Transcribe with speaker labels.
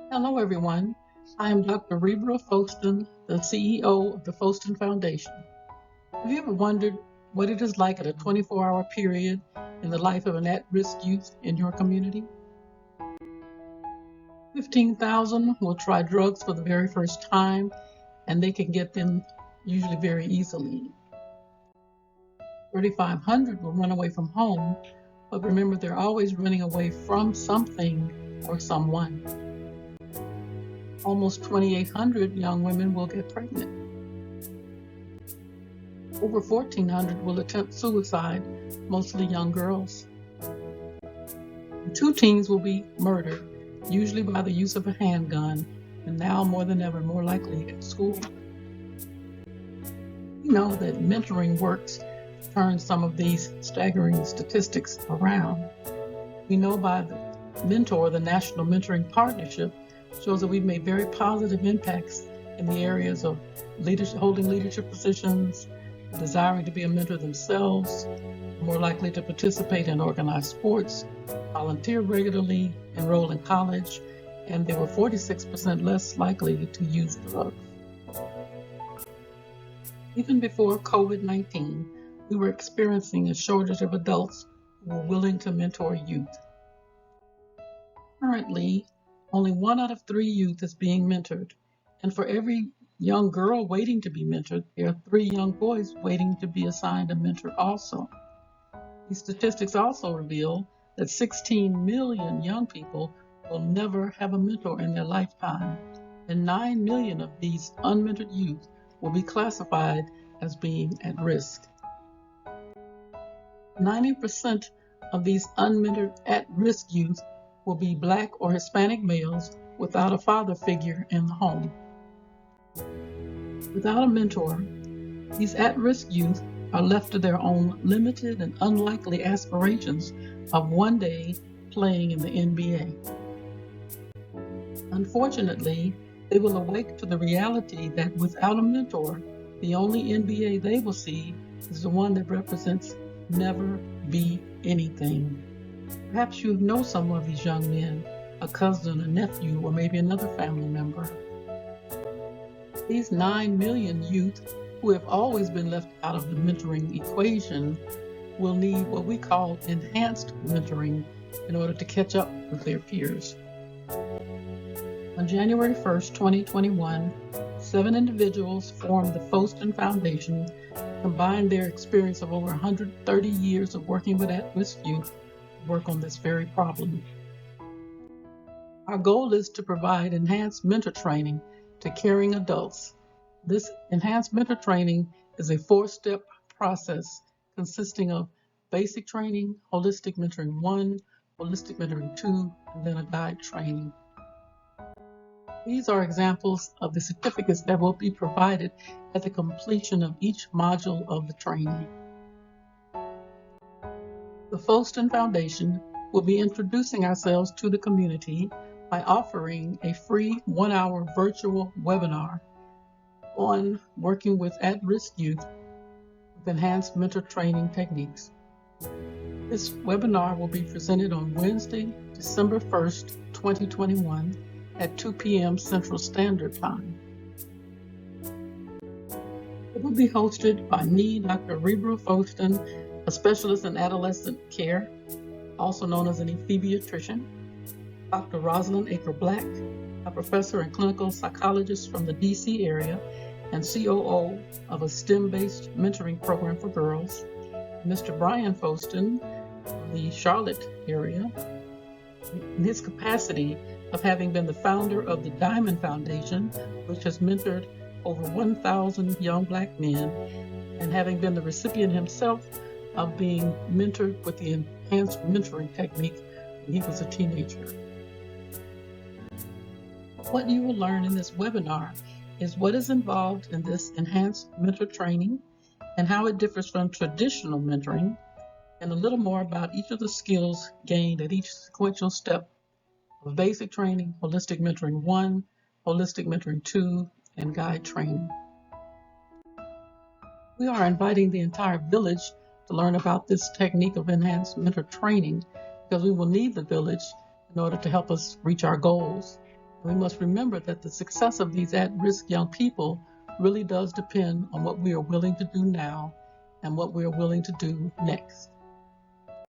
Speaker 1: Hello, everyone. I am Dr. Rebra Foston, the CEO of the Foston Foundation. Have you ever wondered what it is like at a 24-hour period in the life of an at-risk youth in your community? 15,000 will try drugs for the very first time, and they can get them usually very easily. 3,500 will run away from home, but remember they're always running away from something or someone. Almost 2,800 young women will get pregnant. Over 1,400 will attempt suicide, mostly young girls. 2 teens will be murdered, usually by the use of a handgun, and now more than ever more likely at school. We know that mentoring works to turn some of these staggering statistics around. We know by the mentor, the National Mentoring Partnership shows that we've made very positive impacts in the areas of leadership, holding leadership positions, desiring to be a mentor themselves, more likely to participate in organized sports, volunteer regularly, enroll in college, and they were 46% less likely to use drugs. Even before COVID-19, we were experiencing a shortage of adults who were willing to mentor youth. Currently, only 1 out of 3 youth is being mentored, and for every young girl waiting to be mentored, there are 3 young boys waiting to be assigned a mentor also. These statistics also reveal that 16 million young people will never have a mentor in their lifetime, and 9 million of these unmentored youth will be classified as being at risk. 90% of these unmentored at-risk youth will be Black or Hispanic males without a father figure in the home. Without a mentor, these at-risk youth are left to their own limited and unlikely aspirations of one day playing in the NBA. Unfortunately, they will awake to the reality that without a mentor, the only NBA they will see is the one that represents never be anything. Perhaps you know some of these young men, a cousin, a nephew, or maybe another family member. These 9 million youth who have always been left out of the mentoring equation will need what we call enhanced mentoring in order to catch up with their peers. On January 1st, 2021, 7 individuals formed the Foston Foundation, combined their experience of over 130 years of working with at-risk youth to work on this very problem. Our goal is to provide enhanced mentor training to caring adults. This enhanced mentor training is a 4-step process consisting of basic training, holistic mentoring 1, holistic mentoring 2, and then a guide training. These are examples of the certificates that will be provided at the completion of each module of the training. The Foston Foundation will be introducing ourselves to the community by offering a free 1-hour virtual webinar on working with at-risk youth with enhanced mentor training techniques. This webinar will be presented on Wednesday, December 1st, 2021 at 2 p.m. Central Standard Time. It will be hosted by me, Dr. Rebra Foston, a specialist in adolescent care, also known as an pediatrician, Dr. Rosalind Aker Black, a professor and clinical psychologist from the DC area and COO of a STEM-based mentoring program for girls, Mr. Brian Foston of the Charlotte area, in his capacity of having been the founder of the Diamond Foundation, which has mentored over 1,000 young Black men, and having been the recipient himself of being mentored with the enhanced mentoring technique when he was a teenager. What you will learn in this webinar is what is involved in this enhanced mentor training and how it differs from traditional mentoring, and a little more about each of the skills gained at each sequential step of basic training, holistic mentoring 1, holistic mentoring 2, and guide training. We are inviting the entire village to learn about this technique of enhanced mentor training because we will need the village in order to help us reach our goals. We must remember that the success of these at-risk young people really does depend on what we are willing to do now and what we are willing to do next.